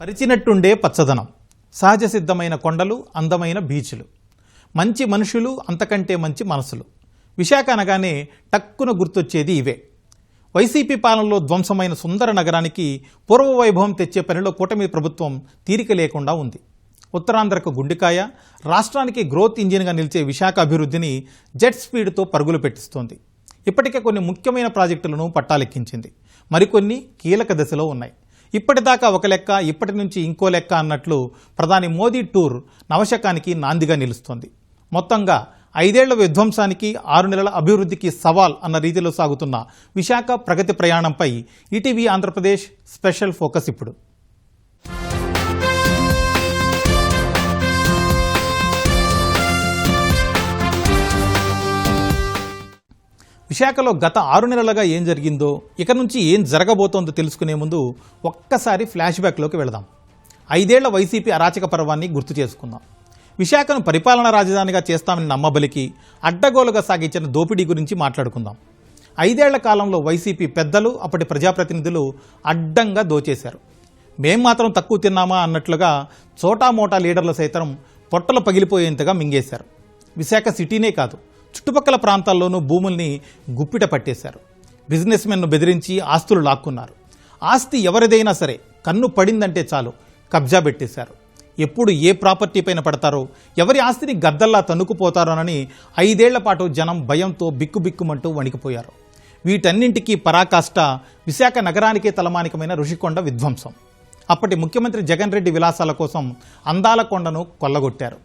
పరిచినట్టుండే పచ్చదనం, సహజ సిద్ధమైన కొండలు, అందమైన బీచ్లు, మంచి మనుషులు, అంతకంటే మంచి మనసులు. విశాఖ అనగానే టక్కున గుర్తొచ్చేది ఇవే. వైసీపీ పాలనలో ధ్వంసమైన సుందర నగరానికి పూర్వ వైభవం తెచ్చే పనిలో కూటమి ప్రభుత్వం తీరిక లేకుండా ఉంది. ఉత్తరాంధ్రకు గుండెకాయ, రాష్ట్రానికి గ్రోత్ ఇంజిన్గా నిలిచే విశాఖ అభివృద్ధిని జెట్ స్పీడ్తో పరుగులు పెట్టిస్తోంది. ఇప్పటికే కొన్ని ముఖ్యమైన ప్రాజెక్టులను పట్టాలెక్కించింది. మరికొన్ని కీలక దశలో ఉన్నాయి. ఇప్పటిదాకా ఒక లెక్క, ఇప్పటి నుంచి ఇంకో లెక్క అన్నట్లు ప్రధాని మోదీ టూర్ నవశకానికి నాందిగా నిలుస్తోంది. మొత్తంగా 5 ఏళ్ల విధ్వంసానికి 6 నెలల అభివృద్ధికి సవాల్ అన్న రీతిలో సాగుతున్న విశాఖ ప్రగతి ప్రయాణంపై ఈటీవీ ఆంధ్రప్రదేశ్ స్పెషల్ ఫోకస్ ఇప్పుడు. విశాఖలో గత 6 నెలలుగా ఏం జరిగిందో, ఇక నుంచి ఏం జరగబోతోందో తెలుసుకునే ముందు ఒక్కసారి ఫ్లాష్ బ్యాక్లోకి వెళదాం. 5 ఏళ్ల వైసీపీ అరాచక పర్వాన్ని గుర్తు చేసుకుందాం. విశాఖను పరిపాలనా రాజధానిగా చేస్తామని నమ్మబలికి అడ్డగోలుగా సాగించిన దోపిడీ గురించి మాట్లాడుకుందాం. 5 ఏళ్ల కాలంలో వైసీపీ పెద్దలు, అప్పటి ప్రజాప్రతినిధులు అడ్డంగా దోచేశారు. మేం మాత్రం తక్కువ తిన్నామా అన్నట్లుగా చోటామోటా లీడర్లు సైతం పొట్టలు పగిలిపోయేంతగా మింగేశారు. విశాఖ సిటీనే కాదు, చుట్టుపక్కల ప్రాంతాల్లోనూ భూముల్ని గుప్పిట పట్టేశారు. బిజినెస్ మెన్ను బెదిరించి ఆస్తులు లాక్కున్నారు. ఆస్తి ఎవరిదైనా సరే కన్ను పడిందంటే చాలు కబ్జా పెట్టేశారు. ఎప్పుడు ఏ ప్రాపర్టీ పైన పడతారో, ఎవరి ఆస్తిని గద్దల్లా తన్నుకుపోతారోనని 5 ఏళ్ల పాటు జనం భయంతో బిక్కుబిక్కుమంటూ వణికిపోయారు. వీటన్నింటికీ పరాకాష్ట విశాఖ నగరానికే తలమానికమైన ఋషికొండ విధ్వంసం. అప్పటి ముఖ్యమంత్రి జగన్ రెడ్డి విలాసాల కోసం అందాల కొండను కొల్లగొట్టారు.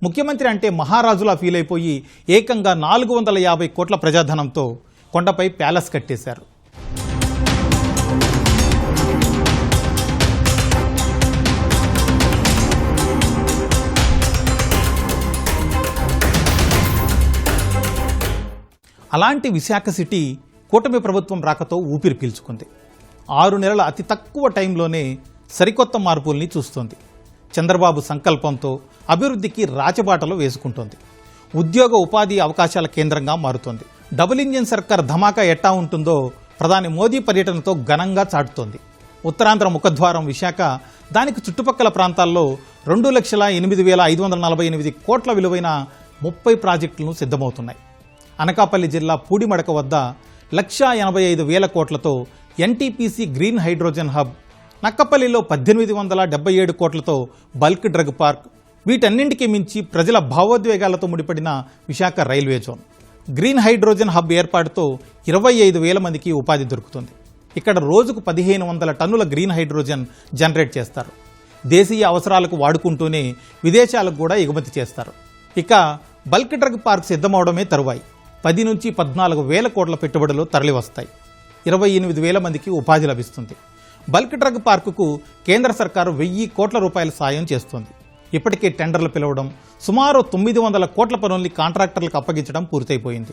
ముఖ్యమంత్రి అంటే మహారాజులా ఫీల్ అయిపోయి ఏకంగా 450 కోట్ల ప్రజాధనంతో కొండపై ప్యాలెస్ కట్టేశారు. అలాంటి విశాఖ సిటీ కూటమి ప్రభుత్వం రాకతో ఊపిరి పీల్చుకుంది. 6 నెలల అతి తక్కువ టైంలోనే సరికొత్త మార్పుల్ని చూస్తోంది. చంద్రబాబు సంకల్పంతో అభివృద్ధికి రాచబాటలు వేసుకుంటోంది. ఉద్యోగ ఉపాధి అవకాశాల కేంద్రంగా మారుతోంది. డబుల్ ఇంజిన్ సర్కార్ ధమాకా ఎట్టా ఉంటుందో ప్రధాని మోదీ పర్యటనతో ఘనంగా చాటుతోంది. ఉత్తరాంధ్ర ముఖద్వారం విశాఖ, దానికి చుట్టుపక్కల ప్రాంతాల్లో 2,08,548 కోట్ల విలువైన 30 ప్రాజెక్టులను సిద్ధమవుతున్నాయి. అనకాపల్లి జిల్లా పూడిమడక వద్ద 1,85,000 కోట్లతో ఎన్టీపీసీ గ్రీన్ హైడ్రోజన్ హబ్, నక్కపల్లిలో 1,877 కోట్లతో బల్క్ డ్రగ్ పార్క్, వీటన్నింటికీ మించి ప్రజల భావోద్వేగాలతో ముడిపడిన Visakha railway zone. Green hydrogen hub ఏర్పాటుతో 25,000 మందికి ఉపాధి దొరుకుతుంది. ఇక్కడ రోజుకు 1,500 టన్నుల గ్రీన్ హైడ్రోజన్ జనరేట్ చేస్తారు. దేశీయ అవసరాలకు వాడుకుంటూనే విదేశాలకు కూడా ఎగుమతి చేస్తారు. ఇక బల్క్ డ్రగ్ పార్క్ సిద్ధమవడమే తరువాయి 10 నుంచి 14,000 కోట్ల పెట్టుబడులు తరలివస్తాయి. 28,000 మందికి ఉపాధి లభిస్తుంది. బల్క్ డ్రగ్ పార్కుకు కేంద్ర సర్కారు 1,000 కోట్ల రూపాయల సాయం చేస్తోంది. ఇప్పటికే టెండర్లు పిలవడం, సుమారు 900 కోట్ల పనుల్ని కాంట్రాక్టర్లకు అప్పగించడం పూర్తయిపోయింది.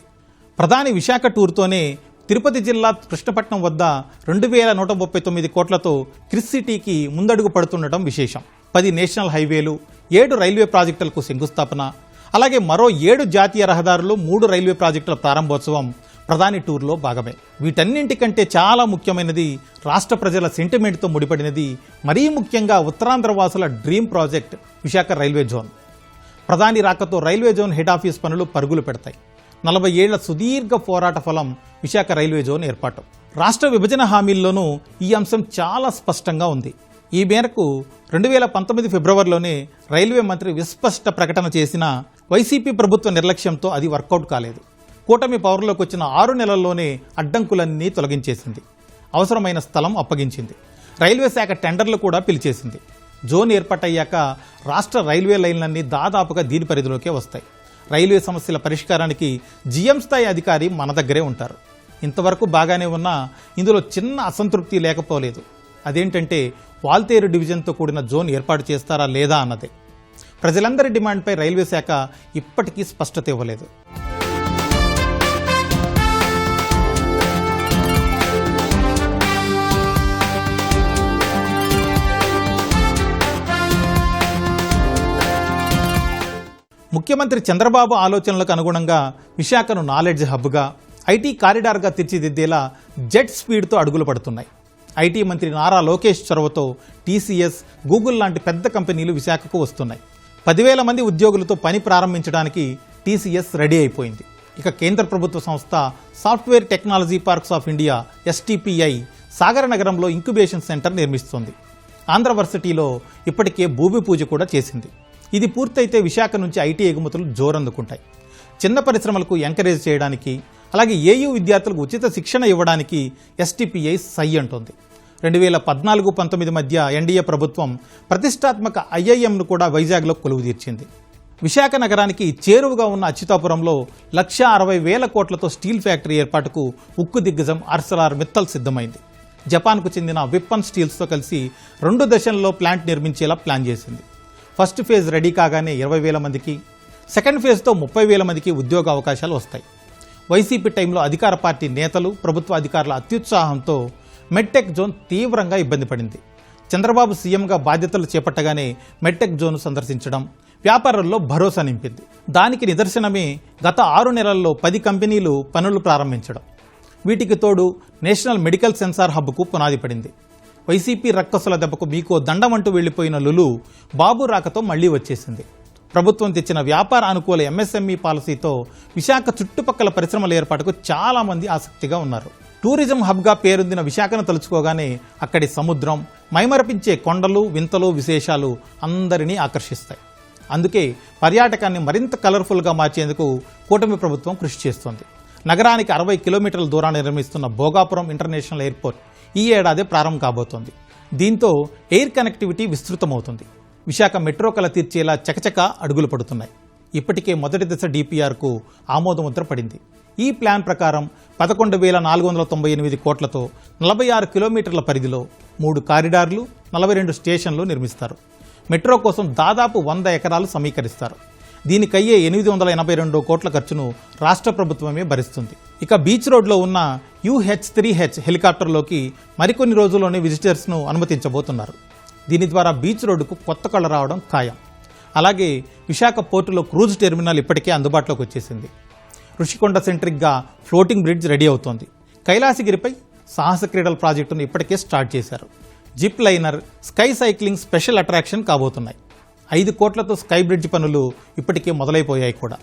ప్రధాని విశాఖ టూర్తోనే తిరుపతి జిల్లా కృష్ణపట్నం వద్ద 2,139 కోట్లతో క్రిస్ సిటీకి ముందడుగు పడుతుండటం విశేషం. 10 నేషనల్ హైవేలు, 7 రైల్వే ప్రాజెక్టులకు శంకుస్థాపన, అలాగే మరో 7 జాతీయ రహదారులు, 3 రైల్వే ప్రాజెక్టుల ప్రారంభోత్సవం ప్రధాని టూర్లో భాగమే. వీటన్నింటికంటే చాలా ముఖ్యమైనది, రాష్ట్ర ప్రజల సెంటిమెంట్తో ముడిపడినది, మరీ ముఖ్యంగా ఉత్తరాంధ్ర వాసుల dream project Visakha railway zone. ప్రధాని రాకతో రైల్వే జోన్ హెడ్ ఆఫీస్ పనులు పరుగులు పెడతాయి. 40 ఏళ్ల సుదీర్ఘ పోరాట ఫలం విశాఖ రైల్వే జోన్ ఏర్పాటు. రాష్ట్ర విభజన హామీల్లోనూ ఈ అంశం చాలా స్పష్టంగా ఉంది. ఈ మేరకు 2019 ఫిబ్రవరిలోనే రైల్వే మంత్రి విస్పష్ట ప్రకటన చేసిన వైసీపీ ప్రభుత్వ నిర్లక్ష్యంతో అది వర్కౌట్ కాలేదు. కూటమి పవర్లోకి వచ్చిన 6 నెలల్లోనే అడ్డంకులన్నీ తొలగించేసింది. అవసరమైన స్థలం అప్పగించింది. రైల్వే శాఖ టెండర్లు కూడా పిలిచేసింది. జోన్ ఏర్పాటయ్యాక రాష్ట్ర రైల్వే లైన్లన్నీ దాదాపుగా దీని పరిధిలోకే వస్తాయి. రైల్వే సమస్యల పరిష్కారానికి జీఎం స్థాయి అధికారి మన దగ్గరే ఉంటారు. ఇంతవరకు బాగానే ఉన్నా ఇందులో చిన్న అసంతృప్తి లేకపోలేదు. అదేంటంటే వాల్తేరు డివిజన్తో కూడిన జోన్ ఏర్పాటు చేస్తారా లేదా అన్నదే. ప్రజలందరి డిమాండ్పై రైల్వే శాఖ ఇప్పటికీ స్పష్టత ఇవ్వలేదు. ముఖ్యమంత్రి చంద్రబాబు ఆలోచనలకు అనుగుణంగా విశాఖను నాలెడ్జ్ హబ్గా, ఐటీ కారిడార్గా తీర్చిదిద్దేలా జెట్ స్పీడ్తో అడుగులు పడుతున్నాయి. ఐటీ మంత్రి నారా లోకేష్ చొరవతో టీసీఎస్, గూగుల్ లాంటి పెద్ద కంపెనీలు విశాఖకు వస్తున్నాయి. 10,000 మంది ఉద్యోగులతో పని ప్రారంభించడానికి టీసీఎస్ రెడీ అయిపోయింది. ఇక కేంద్ర ప్రభుత్వ సంస్థ software technology parks of India STPI సాగర నగరంలో ఇంక్యుబేషన్ సెంటర్ నిర్మిస్తోంది. ఆంధ్రవర్సిటీలో ఇప్పటికే భూమి పూజ కూడా చేసింది. ఇది పూర్తయితే విశాఖ నుంచి ఐటీ ఎగుమతులు జోరందుకుంటాయి. చిన్న పరిశ్రమలకు ఎంకరేజ్ చేయడానికి, అలాగే ఏయూ విద్యార్థులకు ఉచిత శిక్షణ ఇవ్వడానికి STPI సై అంటోంది. 2014-19 మధ్య ఎన్డీఏ ప్రభుత్వం ప్రతిష్టాత్మక IIMను కూడా వైజాగ్లో కొలువు తీర్చింది. విశాఖ నగరానికి చేరువగా ఉన్న అచ్యుతాపురంలో 1,60,000 కోట్లతో స్టీల్ ఫ్యాక్టరీ ఏర్పాటుకు ఉక్కు దిగ్గజం ArcelorMittal సిద్ధమైంది. జపాన్కు చెందిన విప్పన్ స్టీల్స్తో కలిసి 2 దశల్లో ప్లాంట్ నిర్మించేలా ప్లాన్ చేసింది. ఫస్ట్ ఫేజ్ రెడీ కాగానే 20,000 మందికి, సెకండ్ ఫేజ్తో 30,000 మందికి ఉద్యోగ అవకాశాలు వస్తాయి. వైసీపీ టైంలో అధికార పార్టీ నేతలు, ప్రభుత్వ అధికారుల అత్యుత్సాహంతో మెడ్టెక్ జోన్ తీవ్రంగా ఇబ్బంది పడింది. చంద్రబాబు సీఎంగా బాధ్యతలు చేపట్టగానే మెడ్టెక్ జోన్ సందర్శించడం వ్యాపారుల్లో భరోసా నింపింది. దానికి నిదర్శనమే గత 6 నెలల్లో 10 కంపెనీలు పనులు ప్రారంభించడం. వీటికి తోడు నేషనల్ మెడికల్ సెన్సార్ హబ్కు పునాది పడింది. వైసీపీ రక్కసుల దెబ్బకు మీకో దండమంటూ వెళ్లిపోయిన లులు బాబు రాకతో మళ్లీ వచ్చేసింది. ప్రభుత్వం తెచ్చిన వ్యాపార అనుకూల MSME పాలసీతో విశాఖ చుట్టుపక్కల పరిశ్రమల ఏర్పాటుకు చాలా మంది ఆసక్తిగా ఉన్నారు. టూరిజం హబ్గా పేరొందిన విశాఖను తలుచుకోగానే అక్కడి సముద్రం, మైమరపించే కొండలు, వింతలు, విశేషాలు అందరినీ ఆకర్షిస్తాయి. అందుకే పర్యాటకాన్ని మరింత కలర్ఫుల్గా మార్చేందుకు కూటమి ప్రభుత్వం కృషి చేస్తోంది. నగరానికి 60 కిలోమీటర్ల దూరాన్ని నిర్మిస్తున్న భోగాపురం ఇంటర్నేషనల్ ఎయిర్పోర్ట్ ఈ ఏడాది ప్రారంభం కాబోతోంది. దీంతో ఎయిర్ కనెక్టివిటీ విస్తృతమవుతుంది. విశాఖ మెట్రో కల తీర్చేలా చకచక అడుగులు పడుతున్నాయి. ఇప్పటికే మొదటి దశ DPRకు ఆమోదముద్ర పడింది. ఈ ప్లాన్ ప్రకారం 11,498 కోట్లతో 46 కిలోమీటర్ల పరిధిలో 3 కారిడార్లు, 42 స్టేషన్లు నిర్మిస్తారు. మెట్రో కోసం దాదాపు 100 ఎకరాలు సమీకరిస్తారు. దీనికయ్యే 882 కోట్ల ఖర్చును రాష్ట్ర ప్రభుత్వమే భరిస్తుంది. ఇక బీచ్ రోడ్లో ఉన్న UH-3H హెలికాప్టర్లోకి మరికొన్ని రోజుల్లోనే విజిటర్స్ను అనుమతించబోతున్నారు. దీని ద్వారా బీచ్ రోడ్డుకు కొత్త కళ రావడం ఖాయం. అలాగే విశాఖ పోర్టులో క్రూజ్ టెర్మినల్ ఇప్పటికే అందుబాటులోకి వచ్చేసింది. ఋషికొండ సెంట్రిక్గా ఫ్లోటింగ్ బ్రిడ్జ్ రెడీ అవుతోంది. కైలాసగిరిపై సాహస క్రీడల ప్రాజెక్టును ఇప్పటికే స్టార్ట్ చేశారు. Zip liner, sky cycling special attraction కాబోతున్నాయి. 5 కోట్లతో స్కై బ్రిడ్జ్ పనులు ఇప్పటికే మొదలైపోయాయి కూడా.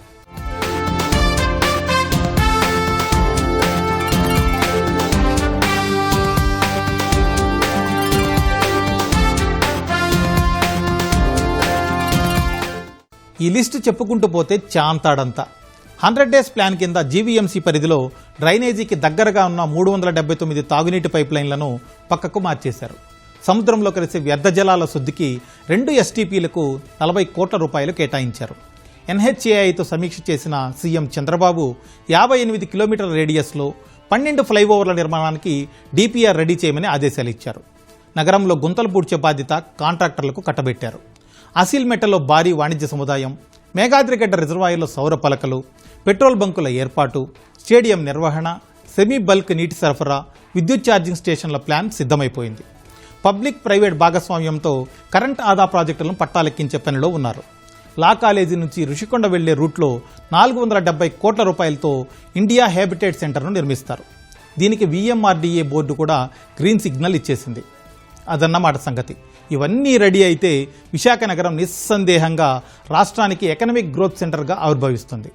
ఈ లిస్టు చెప్పుకుంటూ పోతే చాంతాడంతా. 100 డేస్ ప్లాన్ కింద GVMC పరిధిలో డ్రైనేజీకి దగ్గరగా ఉన్న 379 తాగునీటి పైప్ లైన్లను పక్కకు మార్చేశారు. సముద్రంలో కలిసే వ్యర్థ జలాల శుద్ధికి 2 STPలకు 40 కోట్ల రూపాయలు కేటాయించారు. NHAIతో సమీక్ష చేసిన సీఎం చంద్రబాబు 58 కిలోమీటర్ల రేడియస్లో 12 ఫ్లైఓవర్ల నిర్మాణానికి DPR రెడీ చేయమని ఆదేశాలు ఇచ్చారు. నగరంలో గుంతలు పూడ్చే బాధ్యత కాంట్రాక్టర్లకు కట్టబెట్టారు. అసిల్మెట్టలో భారీ వాణిజ్య సముదాయం, మేఘాద్రిగడ్డ రిజర్వాయర్లో సౌర పలకలు, పెట్రోల్ బంకుల ఏర్పాటు, స్టేడియం నిర్వహణ, సెమీ బల్క్ నీటి సరఫరా, విద్యుత్ ఛార్జింగ్ స్టేషన్ల ప్లాన్ సిద్ధమైపోయింది. పబ్లిక్ ప్రైవేట్ భాగస్వామ్యంతో కరెంట్ ఆదా ప్రాజెక్టులను పట్టాలెక్కించే పనిలో ఉన్నారు. లా కాలేజీ నుంచి ఋషికొండ వెళ్లే రూట్లో 470 కోట్ల రూపాయలతో ఇండియా హ్యాబిటేట్ సెంటర్ను నిర్మిస్తారు. దీనికి VMRDA బోర్డు కూడా గ్రీన్ సిగ్నల్ ఇచ్చేసింది. అదన్నమాట సంగతి. ఇవన్నీ రెడీ అయితే విశాఖ నగరం నిస్సందేహంగా రాష్ట్రానికి ఎకనామిక్ గ్రోత్ సెంటర్గా ఆవిర్భవిస్తుంది.